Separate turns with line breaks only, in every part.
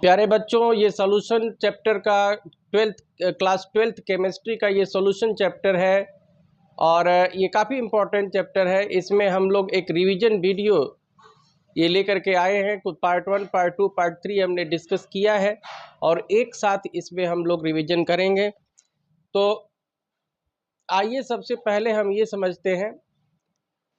प्यारे बच्चों, ये सॉल्यूशन चैप्टर का क्लास ट्वेल्थ केमिस्ट्री का ये सॉल्यूशन चैप्टर है और ये काफ़ी इम्पोर्टेंट चैप्टर है। इसमें हम लोग एक रिवीजन वीडियो ये लेकर के आए हैं। कुछ पार्ट 1, पार्ट 2, पार्ट 3 हमने डिस्कस किया है और एक साथ इसमें हम लोग रिवीजन करेंगे। तो आइए सबसे पहले हम ये समझते हैं,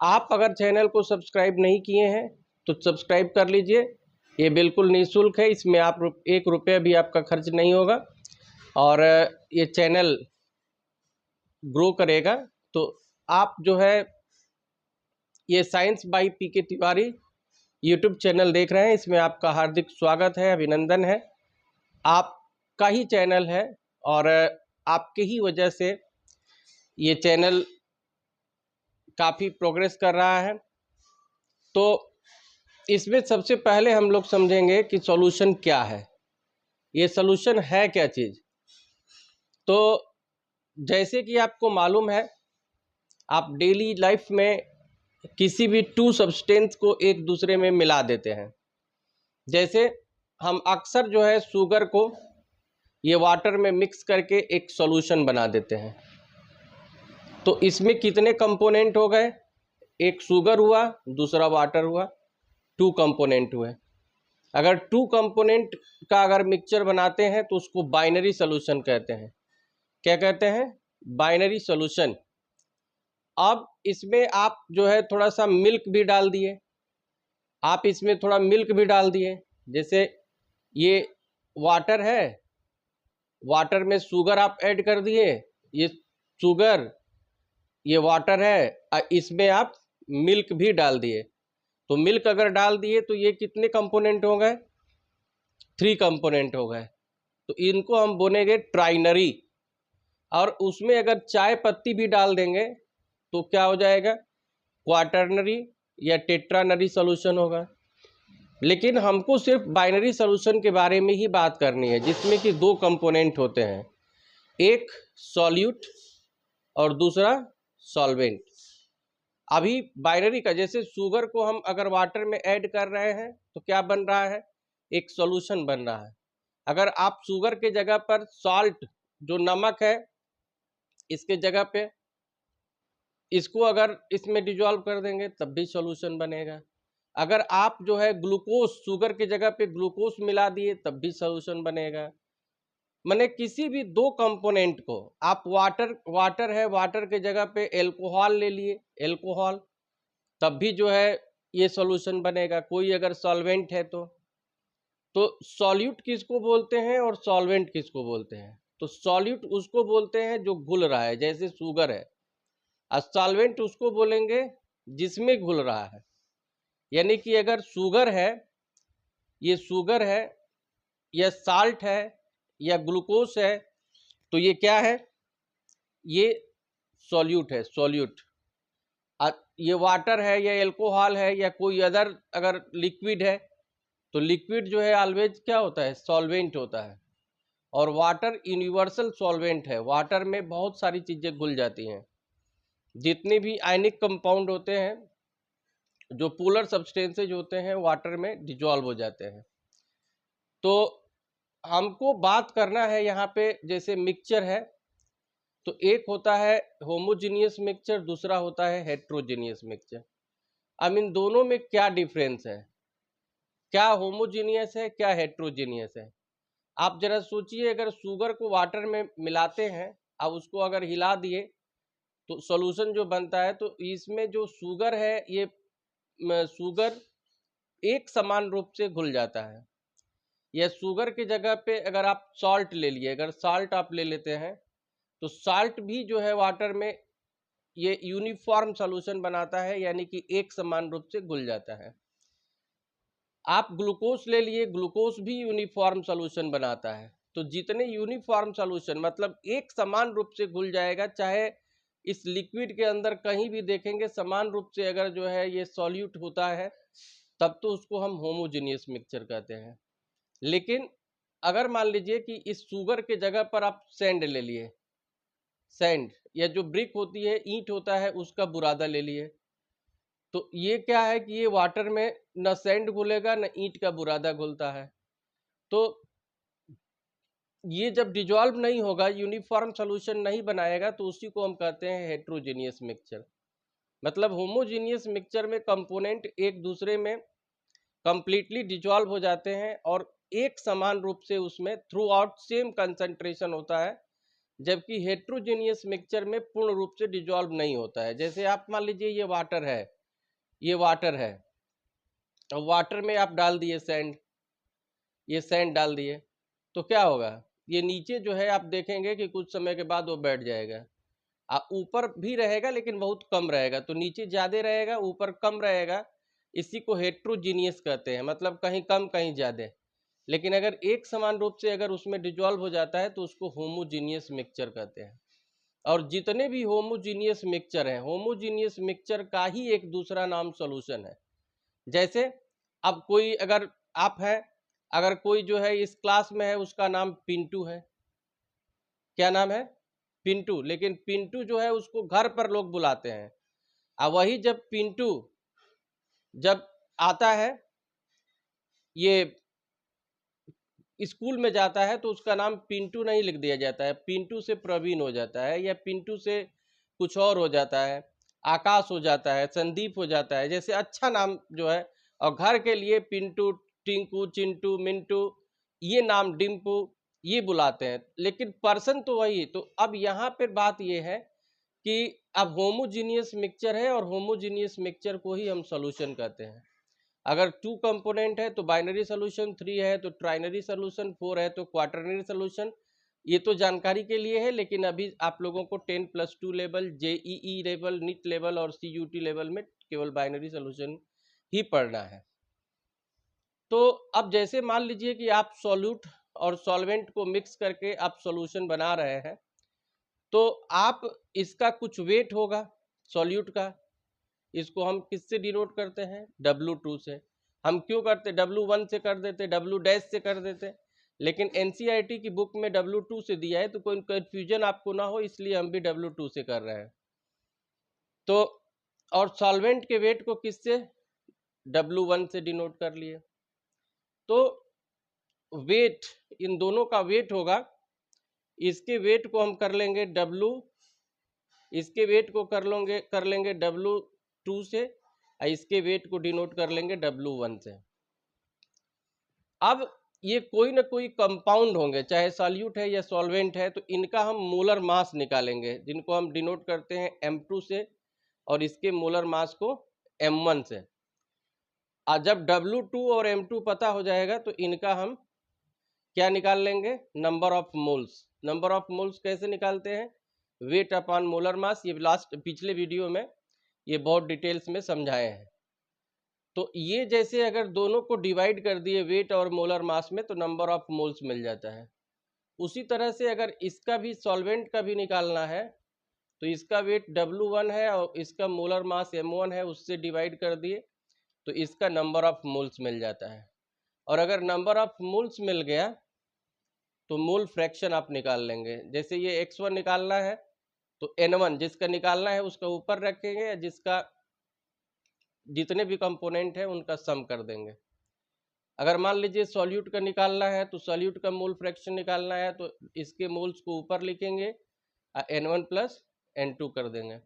आप अगर चैनल को सब्सक्राइब नहीं किए हैं तो सब्सक्राइब कर लीजिए। ये बिल्कुल निःशुल्क है, इसमें आप ₹1 भी आपका खर्च नहीं होगा और ये चैनल ग्रो करेगा। तो आप जो है ये science by PK Tiwari YouTube channel देख रहे हैं, इसमें आपका हार्दिक स्वागत है, अभिनंदन है। आपका ही चैनल है और आपके ही वजह से ये चैनल काफ़ी प्रोग्रेस कर रहा है। तो इसमें सबसे पहले हम लोग समझेंगे कि सॉल्यूशन क्या है, ये सॉल्यूशन है क्या चीज़। तो जैसे कि आपको मालूम है, आप डेली लाइफ में किसी भी टू सब्सटेंस को एक दूसरे में मिला देते हैं। जैसे हम अक्सर जो है शुगर को ये वाटर में मिक्स करके एक सॉल्यूशन बना देते हैं। तो इसमें कितने कंपोनेंट हो गए? एक शुगर हुआ, दूसरा वाटर हुआ, 2 कंपोनेंट हुए। अगर 2 कंपोनेंट का अगर मिक्सचर बनाते हैं तो उसको बाइनरी सॉल्यूशन कहते हैं। क्या कहते हैं? Binary solution. अब इसमें आप जो है थोड़ा सा मिल्क भी डाल दिए, आप इसमें थोड़ा मिल्क भी डाल दिए। जैसे ये वाटर है, वाटर में शुगर आप ऐड कर दिए, ये शुगर, ये वाटर है, इसमें आप मिल्क भी डाल दिए। तो मिल्क अगर डाल दिए तो ये कितने कंपोनेंट हो गए? 3 कंपोनेंट हो गए। तो इनको हम बोलेंगे ट्राइनरी। और उसमें अगर चाय पत्ती भी डाल देंगे तो क्या हो जाएगा? क्वाटरनरी या टेट्रानरी सॉल्यूशन होगा। लेकिन हमको सिर्फ बाइनरी सॉल्यूशन के बारे में ही बात करनी है, जिसमें कि 2 कंपोनेंट होते हैं, एक सॉल्यूट और दूसरा सॉल्वेंट। अभी बाइनरी का, जैसे शुगर को हम अगर वाटर में ऐड कर रहे हैं तो क्या बन रहा है? एक सॉल्यूशन बन रहा है। अगर आप शुगर के जगह पर सॉल्ट, जो नमक है, इसके जगह पे इसको अगर इसमें डिजॉल्व कर देंगे तब भी सॉल्यूशन बनेगा। अगर आप जो है ग्लूकोज, शुगर की जगह पे ग्लूकोज मिला दिए तब भी सॉल्यूशन बनेगा। माने किसी भी 2 कंपोनेंट को आप वाटर है, वाटर के जगह पे एल्कोहल ले लिए, एल्कोहल, तब भी जो है ये सॉल्यूशन बनेगा। कोई अगर सॉल्वेंट है तो सॉल्यूट किसको बोलते हैं और सॉल्वेंट किसको बोलते हैं? तो सॉल्यूट उसको बोलते हैं जो घुल रहा है, जैसे शुगर है, और सॉल्वेंट उसको बोलेंगे जिसमें घुल रहा है। यानी कि अगर शुगर है, ये शुगर है या साल्ट है या ग्लूकोज है, तो ये क्या है? ये सॉल्यूट है, सॉल्यूट। ये वाटर है या एल्कोहल है या कोई अदर अगर लिक्विड है, तो लिक्विड जो है ऑलवेज क्या होता है? सॉल्वेंट होता है। और वाटर यूनिवर्सल सॉल्वेंट है, वाटर में बहुत सारी चीज़ें घुल जाती हैं। जितने भी आयनिक कंपाउंड होते हैं, जो पोलर सब्सटेंसेज होते हैं, वाटर में डिजॉल्व हो जाते हैं। तो हमको बात करना है यहाँ पे, जैसे मिक्सचर है तो एक होता है होमोजीनियस मिक्सचर, दूसरा होता है हेट्रोजीनियस मिक्सचर। अब इन दोनों में क्या डिफरेंस है? क्या होमोजीनियस है, क्या हेट्रोजीनियस है? आप जरा सोचिए, अगर शुगर को वाटर में मिलाते हैं, अब उसको अगर हिला दिए तो सॉल्यूशन जो बनता है, तो इसमें जो शुगर है, ये शुगर एक समान रूप से घुल जाता है। या शुगर की जगह पे अगर आप सॉल्ट ले लिए, अगर सॉल्ट आप ले लेते हैं तो सॉल्ट भी जो है वाटर में ये यूनिफॉर्म सॉल्यूशन बनाता है, यानी कि एक समान रूप से घुल जाता है। आप ग्लूकोज ले लिए, ग्लूकोज भी यूनिफॉर्म सॉल्यूशन बनाता है। तो जितने यूनिफॉर्म सॉल्यूशन मतलब एक समान रूप से घुल जाएगा, चाहे इस लिक्विड के अंदर कहीं भी देखेंगे समान रूप से अगर जो है ये सॉल्यूट होता है, तब तो उसको हम होमोजीनियस मिक्सचर कहते हैं। लेकिन अगर मान लीजिए कि इस शुगर के जगह पर आप सैंड ले लिए, सैंड या जो ब्रिक होती है, ईंट होता है, उसका बुरादा ले लिए, तो ये क्या है कि ये वाटर में न सैंड घुलेगा न ईंट का बुरादा घुलता है। तो ये जब डिजॉल्व नहीं होगा, यूनिफॉर्म सोल्यूशन नहीं बनाएगा, तो उसी को हम कहते हैं हेट्रोजीनियस मिक्सचर। मतलब होमोजीनियस मिक्सचर में कंपोनेंट एक दूसरे में कंप्लीटली डिजॉल्व हो जाते हैं और एक समान रूप से उसमें थ्रू आउट सेम कंसंट्रेशन होता है, जबकि हेट्रोजीनियस मिक्सचर में पूर्ण रूप से डिजॉल्व नहीं होता है। जैसे आप मान लीजिए ये वाटर है, ये वाटर है, और वाटर में आप डाल दिए सैंड, ये सैंड डाल दिए, तो क्या होगा, ये नीचे जो है आप देखेंगे कि कुछ समय के बाद वो बैठ जाएगा। ऊपर भी रहेगा लेकिन बहुत कम रहेगा, तो नीचे ज़्यादा रहेगा, ऊपर कम रहेगा। इसी को हेट्रोजीनियस कहते हैं, मतलब कहीं कम कहीं ज़्यादा। लेकिन अगर एक समान रूप से अगर उसमें डिजॉल्व हो जाता है तो उसको होमोजीनियस मिक्सचर कहते हैं। और जितने भी होमोजीनियस मिक्सचर हैं, होमोजीनियस मिक्सचर का ही एक दूसरा नाम सॉल्यूशन है। जैसे अब कोई अगर आप है, अगर कोई जो है इस क्लास में है, उसका नाम पिंटू है। क्या नाम है? पिंटू। लेकिन पिंटू जो है उसको घर पर लोग बुलाते हैं। अब वही जब पिंटू जब आता है, ये स्कूल में जाता है, तो उसका नाम पिंटू नहीं लिख दिया जाता है, पिंटू से प्रवीण हो जाता है, या पिंटू से कुछ और हो जाता है, आकाश हो जाता है, संदीप हो जाता है। जैसे अच्छा नाम जो है, और घर के लिए पिंटू, टिंकू, चिंटू, मिंटू, ये नाम डिम्पू, ये बुलाते हैं, लेकिन पर्सन तो वही। तो अब यहाँ पर बात ये है कि अब होमोजीनियस मिक्सचर है, और होमोजीनियस मिक्सचर को ही हम सॉल्यूशन कहते हैं। अगर 2 कंपोनेंट है तो बाइनरी सोल्यूशन, 3 है तो ट्राइनरी सोल्यूशन, 4 है तो क्वाटरनरी सोल्यूशन। ये तो जानकारी के लिए है, लेकिन अभी आप लोगों को 10+2 level, JEE level, NEET level और सीयूटी लेवल में केवल बाइनरी सोल्यूशन ही पढ़ना है। तो अब जैसे मान लीजिए कि आप सॉल्यूट और सॉल्वेंट को मिक्स करके आप सॉल्यूशन बना रहे हैं, तो आप इसका कुछ वेट होगा सॉल्यूट का। इसको हम किससे डिनोट करते हैं? W2 से। हम क्यों करते? W1 से कर देते, W डैश से कर देते, लेकिन NCERT की बुक में W2 से दिया है, तो कोई कंफ्यूजन आपको ना हो, इसलिए हम भी W2 से कर रहे हैं। तो और सॉल्वेंट के वेट को किससे? W1 से डिनोट कर लिए। तो वेट, इन दोनों का वेट होगा, इसके वेट को हम कर लेंगे W, इसके वेट को कर लेंगे W2 से, इसके वेट को डिनोट कर लेंगे W1 से। अब ये कोई ना कोई कंपाउंड होंगे, चाहे सॉल्यूट है या सॉल्वेंट है, तो इनका हम मोलर मास निकालेंगे, जिनको हम डिनोट करते हैं M2 से, और इसके मोलर मास को M1 से। जब W2 और M2 पता हो जाएगा, तो इनका हम क्या निकाल लेंगे? Number of moles. Number of moles कैसे निकालते हैं? वेट अपॉन मोलर मास। ये लास्ट पिछले वीडियो में ये बहुत डिटेल्स में समझाए हैं। तो ये जैसे अगर दोनों को डिवाइड कर दिए वेट और मोलर मास में, तो नंबर ऑफ मोल्स मिल जाता है। उसी तरह से अगर इसका भी सॉल्वेंट का भी निकालना है, तो इसका वेट W1 है और इसका मोलर मास M1 है, उससे डिवाइड कर दिए तो इसका नंबर ऑफ मोल्स मिल जाता है। और अगर नंबर ऑफ मोल्स मिल गया तो मोल फ्रैक्शन आप निकाल लेंगे। जैसे ये X1 निकालना है, तो N1 जिसका निकालना है उसका ऊपर रखेंगे, या जिसका जितने भी कंपोनेंट है उनका सम कर देंगे। अगर मान लीजिए सॉल्यूट का निकालना है, तो सॉल्यूट का मोल फ्रैक्शन निकालना है, तो इसके मोल्स को ऊपर लिखेंगे, N1 प्लस N2 कर देंगे।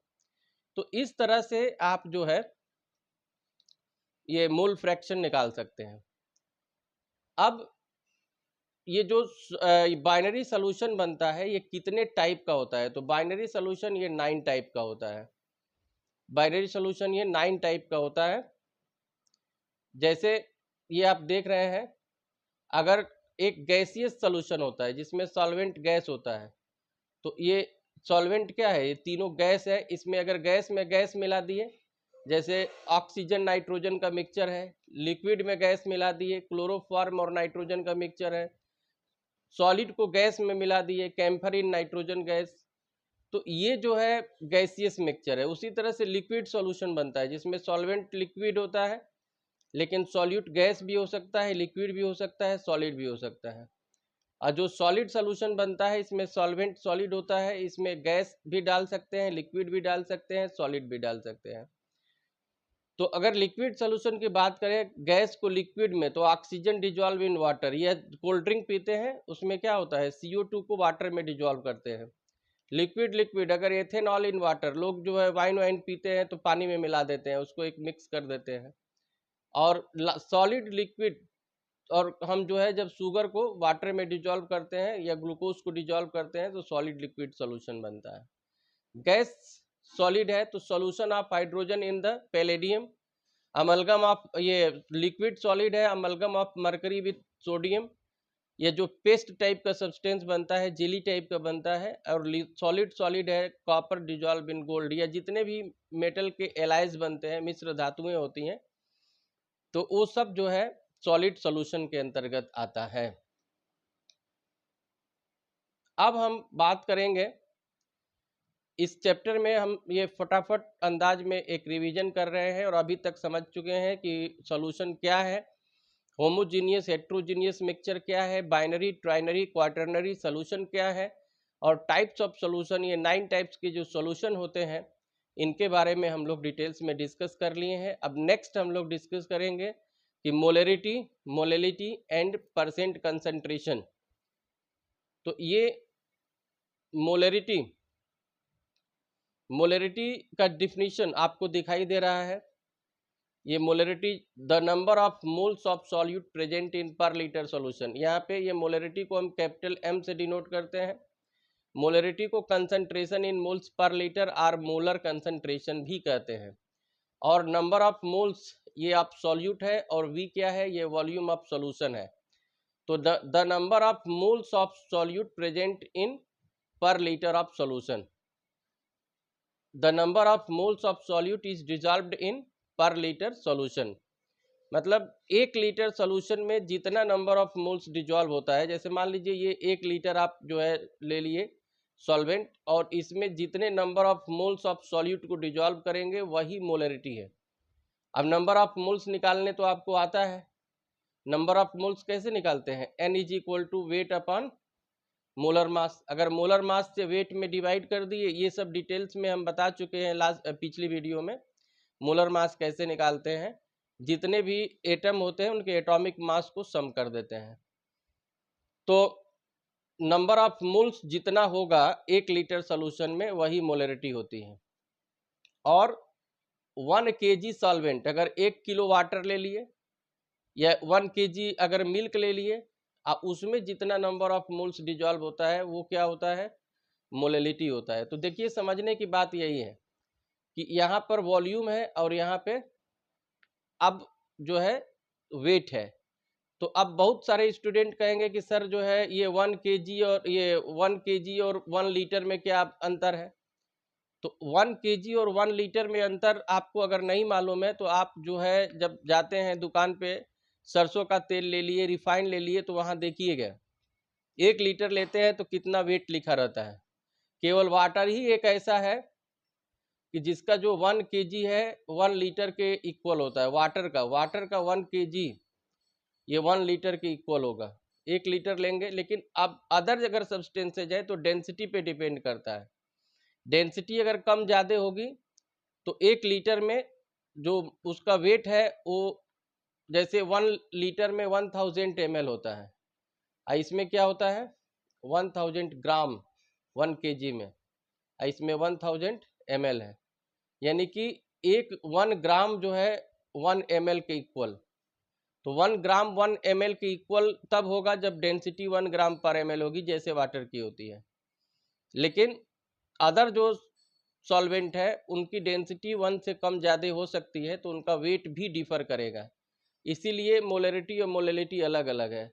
तो इस तरह से आप जो है ये मोल फ्रैक्शन निकाल सकते हैं। अब ये जो बाइनरी सोल्यूशन बनता है, ये कितने टाइप का होता है? तो बाइनरी सोल्यूशन ये 9 टाइप का होता है। बाइनरी सोल्यूशन ये 9 टाइप का होता है। जैसे ये आप देख रहे हैं, अगर एक गैसियस सोल्यूशन होता है जिसमें सॉल्वेंट गैस होता है, तो ये सॉल्वेंट क्या है? ये तीनों गैस है। इसमें अगर गैस में गैस मिला दिए, जैसे ऑक्सीजन नाइट्रोजन का मिक्सचर है, लिक्विड में गैस मिला दिए, क्लोरोफॉर्म और नाइट्रोजन का मिक्सचर है, सॉलिड को गैस में मिला दिए, कैम्फरिन नाइट्रोजन गैस, तो ये जो है गैसियस मिक्सचर है। उसी तरह से लिक्विड सॉल्यूशन बनता है जिसमें सॉल्वेंट लिक्विड होता है, लेकिन सॉल्यूट गैस भी हो सकता है, लिक्विड भी हो सकता है, सॉलिड भी हो सकता है। और जो सॉलिड सॉल्यूशन बनता है, इसमें सॉल्वेंट सॉलिड होता है, इसमें गैस भी डाल सकते हैं, लिक्विड भी डाल सकते हैं, सॉलिड भी डाल सकते हैं। तो अगर लिक्विड सोल्यूशन की बात करें, गैस को लिक्विड में, तो ऑक्सीजन डिजॉल्व इन वाटर, या कोल्ड ड्रिंक पीते हैं उसमें क्या होता है, CO2 को वाटर में डिजॉल्व करते हैं। लिक्विड अगर एथेनॉल इन वाटर, लोग जो है वाइन पीते हैं तो पानी में मिला देते हैं, उसको एक मिक्स कर देते हैं। और सॉलिड लिक्विड, और हम जो है जब शुगर को वाटर में डिजॉल्व करते हैं या ग्लूकोज को डिजॉल्व करते हैं तो सॉलिड लिक्विड सोल्यूशन बनता है। गैस सॉलिड है तो solution of hydrogen in the palladium, amalgam of, ये लिक्विड सॉलिड है, amalgam of mercury with sodium, ये जो पेस्ट टाइप का सब्सटेंस बनता है, जेली टाइप का बनता है। और सॉलिड है, कॉपर डिजॉल्व इन गोल्ड, या जितने भी मेटल के एलाइज बनते हैं, मिश्र धातुएं होती हैं, तो वो सब जो है सॉलिड सॉल्यूशन के अंतर्गत आता है। अब हम बात करेंगे इस चैप्टर में, हम ये फटाफट अंदाज में एक रिवीजन कर रहे हैं और अभी तक समझ चुके हैं कि सॉल्यूशन क्या है, होमोजीनियस हेट्रोजीनियस मिक्सचर क्या है, बाइनरी ट्राइनरी क्वाटरनरी सॉल्यूशन क्या है, और टाइप्स ऑफ सॉल्यूशन, ये 9 टाइप्स के जो सॉल्यूशन होते हैं इनके बारे में हम लोग डिटेल्स में डिस्कस कर लिए हैं। अब नेक्स्ट हम लोग डिस्कस करेंगे कि molarity, molality and percent concentration. तो ये मोलरिटी का डिफिनीशन आपको दिखाई दे रहा है। ये molarity, the number of moles of solute present in per litre solution. यहाँ पे ये मोलरिटी को हम कैपिटल M से डिनोट करते हैं। मोलरिटी को concentration in moles per litre और मोलर कंसंट्रेशन भी कहते हैं। और नंबर ऑफ मोल्स ये ऑफ सॉल्यूट है, और V क्या है, ये वॉल्यूम ऑफ सॉल्यूशन है। तो the number of moles of solute present in per litre of solution, the number of moles of solute is dissolved in per litre solution. मतलब 1 litre solution में जितना नंबर ऑफ मोल्स डिजॉल्व होता है, जैसे मान लीजिए ये 1 लीटर आप जो है ले लिए सॉल्वेंट, और इसमें जितने number of moles of solute को डिजॉल्व करेंगे वही मोलरिटी है। अब नंबर ऑफ मोल्स निकालने तो आपको आता है, नंबर ऑफ मोल्स कैसे निकालते हैं, N is equal to weight upon molar mass. अगर मोलर मास से वेट में डिवाइड कर दिए, ये सब डिटेल्स में हम बता चुके हैं पिछली वीडियो में, मोलर मास कैसे निकालते हैं। जितने भी एटम होते हैं उनके एटॉमिक मास को सम कर देते हैं। तो नंबर ऑफ मोल्स जितना होगा 1 लीटर सॉल्यूशन में वही मोलरिटी होती है। और 1 kg सॉल्वेंट, अगर 1 किलो वाटर ले लिए या 1 kg अगर मिल्क ले लिए, उसमें जितना नंबर ऑफ मोल्स डिजॉल्व होता है वो क्या होता है, मोलरिटी होता है। तो देखिए समझने की बात यही है कि यहाँ पर वॉल्यूम है और यहाँ पे अब जो है वेट है। तो अब बहुत सारे स्टूडेंट कहेंगे कि सर जो है ये 1 kg और ये 1 kg और 1 लीटर में क्या अंतर है। तो 1 kg और 1 लीटर में अंतर आपको अगर नहीं मालूम है तो आप जो है जब जाते हैं दुकान पे, सरसों का तेल ले लिए, रिफाइंड ले लिए, तो वहाँ देखिएगा 1 लीटर लेते हैं तो कितना वेट लिखा रहता है। केवल वाटर ही एक ऐसा है कि जिसका जो 1 kg है 1 लीटर के इक्वल होता है। वाटर का 1 kg ये 1 लीटर के इक्वल होगा। 1 लीटर लेंगे, लेकिन अब अदर अगर सब्सटेंसेज है तो डेंसिटी पे डिपेंड करता है। डेंसिटी अगर कम ज़्यादा होगी तो 1 लीटर में जो उसका वेट है वो, जैसे 1 लीटर में 1000 ml होता है, इसमें क्या होता है 1000 ग्राम 1 kg में, इसमें 1000 ml है। यानी कि 1 ग्राम जो है 1 ml के इक्वल। तो 1 ग्राम 1 ml के इक्वल तब होगा जब डेंसिटी 1 ग्राम पर ml होगी, जैसे वाटर की होती है। लेकिन अदर जो सॉल्वेंट है उनकी डेंसिटी 1 से कम ज़्यादा हो सकती है, तो उनका वेट भी डिफर करेगा। इसीलिए मोलरिटी और मोलेलिटी अलग अलग है।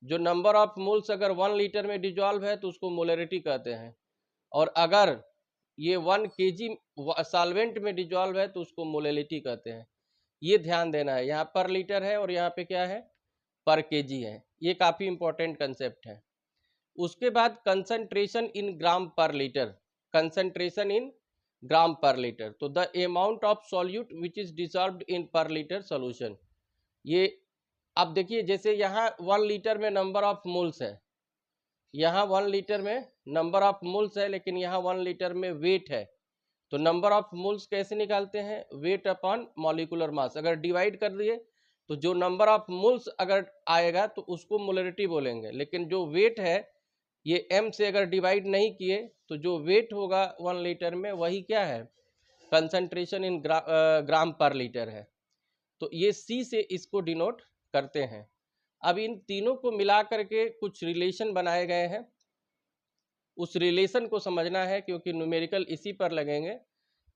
जो नंबर ऑफ मोल्स अगर 1 लीटर में डिजॉल्व है तो उसको मोलरिटी कहते हैं, और अगर ये 1 kg सॉल्वेंट में डिजॉल्व है तो उसको मोलेलिटी कहते हैं। ये ध्यान देना है, यहाँ पर लीटर है और यहाँ पे क्या है, पर केजी है। ये काफ़ी इंपॉर्टेंट कंसेप्ट है। उसके बाद कंसंट्रेशन इन ग्राम पर लीटर, कंसंट्रेशन इन ग्राम पर लीटर। तो the amount of solute which is dissolved in per litre solution. ये अब देखिए, जैसे यहाँ 1 लीटर में नंबर ऑफ मोल्स है, यहाँ 1 लीटर में नंबर ऑफ मोल्स है, लेकिन यहाँ 1 लीटर में वेट है। तो नंबर ऑफ मोल्स कैसे निकालते हैं, वेट अपॉन मॉलिक्यूलर मास। अगर डिवाइड कर दिए तो जो नंबर ऑफ मोल्स अगर आएगा तो उसको मोलरिटी बोलेंगे, लेकिन जो वेट है ये m से अगर डिवाइड नहीं किए तो जो वेट होगा 1 लीटर में वही क्या है, कंसंट्रेशन इन ग्राम पर लीटर है। तो ये C से इसको डिनोट करते हैं। अब इन तीनों को मिला करके कुछ रिलेशन बनाए गए हैं, उस रिलेशन को समझना है क्योंकि न्यूमेरिकल इसी पर लगेंगे।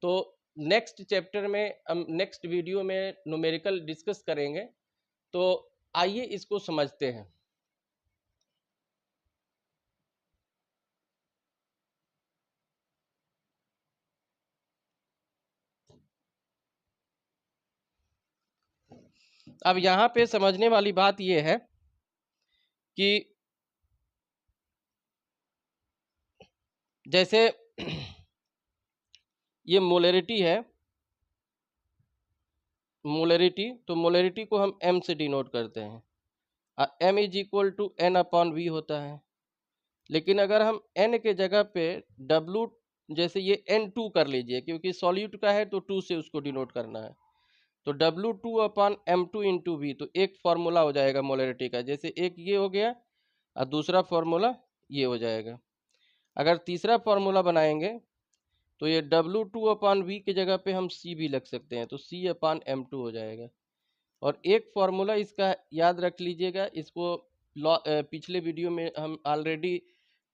तो नेक्स्ट चैप्टर में हम नेक्स्ट वीडियो में न्यूमेरिकल डिस्कस करेंगे। तो आइए इसको समझते हैं। अब यहाँ पे समझने वाली बात यह है कि जैसे ये मोलरिटी है, मोलरिटी, तो मोलरिटी को हम m से डिनोट करते हैं। m is equal to N upon V होता है। लेकिन अगर हम n के जगह पे w, जैसे ये n2 कर लीजिए, क्योंकि सॉल्यूट का है तो 2 से उसको डिनोट करना है, तो W2 upon M2 into we, तो एक फार्मूला हो जाएगा मोलरिटी का। जैसे एक ये हो गया और दूसरा फार्मूला ये हो जाएगा। अगर तीसरा फार्मूला बनाएंगे तो ये W2 अपॉन वी की जगह पे हम C भी लग सकते हैं, तो C अपॉन M2 हो जाएगा। और एक फार्मूला इसका याद रख लीजिएगा, इसको पिछले वीडियो में हम ऑलरेडी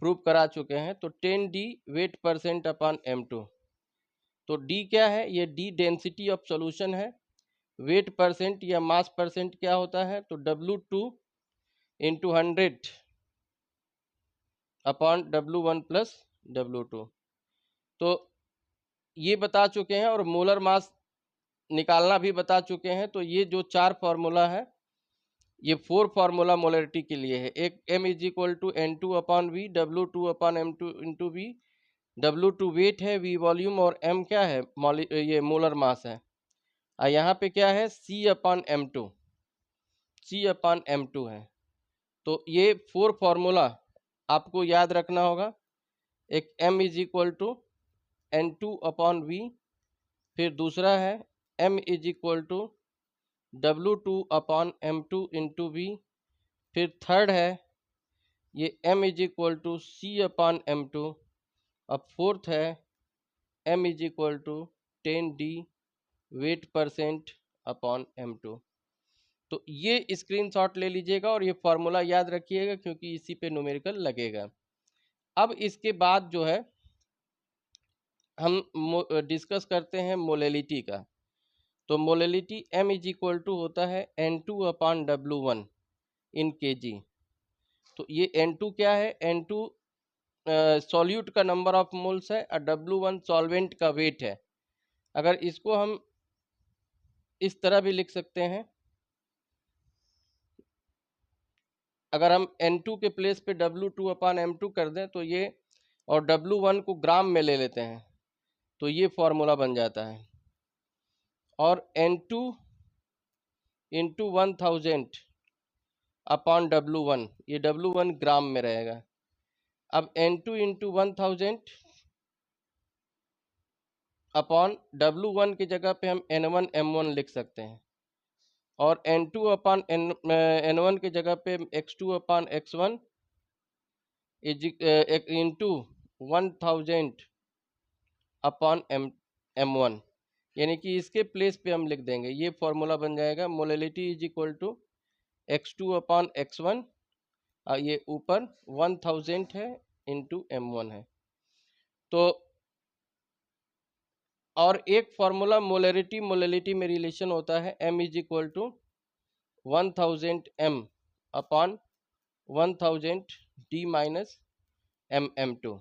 प्रूव करा चुके हैं। तो 10D weight percent upon M2। तो D क्या है, ये D डेंसिटी ऑफ सॉल्यूशन है, वेट परसेंट या मास परसेंट क्या होता है, तो W2 into 100 upon W1 plus W2। तो ये बता चुके हैं और मोलर मास निकालना भी बता चुके हैं। तो ये जो 4 फार्मूला है, ये 4 फार्मूला मोलरिटी के लिए है। एक m is equal to N2 upon V, W2 upon M2 into V, W2 weight है, V वॉल्यूम और M क्या है, ये मोलर मास है। और यहाँ पे क्या है, C upon M2, C upon M2 है। तो ये 4 फार्मूला आपको याद रखना होगा। एक m is equal to N2 upon V, फिर दूसरा है m is equal to W2 upon M2 into V, फिर थर्ड है ये m is equal to C upon M2, अब फोर्थ है m is equal to 10D weight percent upon M2। तो ये स्क्रीनशॉट ले लीजिएगा और ये फार्मूला याद रखिएगा क्योंकि इसी पे न्यूमेरिकल लगेगा। अब इसके बाद जो है हम डिस्कस करते हैं मोलैलिटी का। तो molality m is equal to होता है N2 upon W1 in kg। तो ये N2 क्या है, N2 सॉल्यूट का नंबर ऑफ मोल्स है और W1 सॉल्वेंट का वेट है। अगर इसको हम इस तरह भी लिख सकते हैं, अगर हम N2 के प्लेस पे W2 अपॉन M2 कर दें तो ये, और W1 को ग्राम में ले लेते हैं तो ये फॉर्मूला बन जाता है। और N2 इंटू 1000 अपॉन W1, ये W1 ग्राम में रहेगा। अब N2 इंटू 1000 अपॉन W1 की जगह पे हम N1 M1 लिख सकते हैं, और N2 अपॉन N1 की जगह पे X2 upon X1 into 1000 upon M1, यानी कि इसके प्लेस पे हम लिख देंगे। ये फॉर्मूला बन जाएगा molality is equal to X2 upon X1, ये ऊपर 1000 है इंटू M1 है। तो और एक फार्मूला मोलैलिटी में रिलेशन होता है m is equal to 1000 m upon 1000 d minus M2।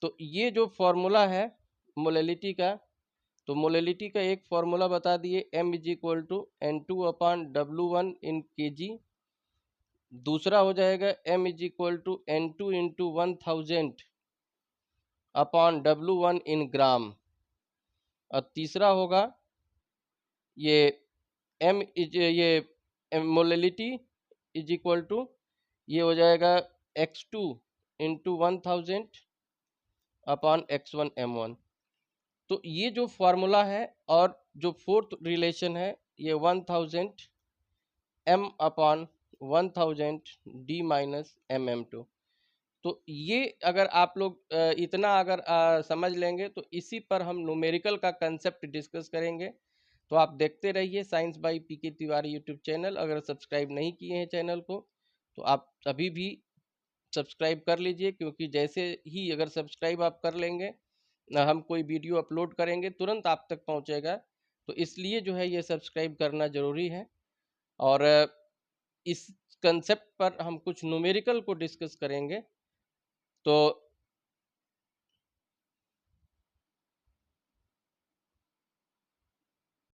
तो ये जो फार्मूला है मोलैलिटी का, तो मोलैलिटी का एक फार्मूला बता दिए, m is equal to N2 upon W1 in kg। दूसरा हो जाएगा m is equal to N2 into 1000 upon W1 in gram. और तीसरा होगा ये m इज ये मोलैलिटी इज इक्वल टू, ये हो जाएगा X2 into 1000 upon X1 M1। तो ये जो फार्मूला है और जो फोर्थ रिलेशन है ये 1000 m upon 1000 d minus mm2। तो ये अगर आप लोग इतना अगर समझ लेंगे तो इसी पर हम न्यूमेरिकल का कंसेप्ट डिस्कस करेंगे। तो आप देखते रहिए science by PK Tiwari YouTube channel. अगर सब्सक्राइब नहीं किए हैं चैनल को तो आप अभी भी सब्सक्राइब कर लीजिए, क्योंकि जैसे ही अगर सब्सक्राइब आप कर लेंगे हम कोई वीडियो अपलोड करेंगे तुरंत आप तक पहुंचेगा। तो इसलिए जो है ये सब्सक्राइब करना ज़रूरी है। और इस कंसेप्ट पर हम कुछ न्यूमेरिकल को डिस्कस करेंगे। तो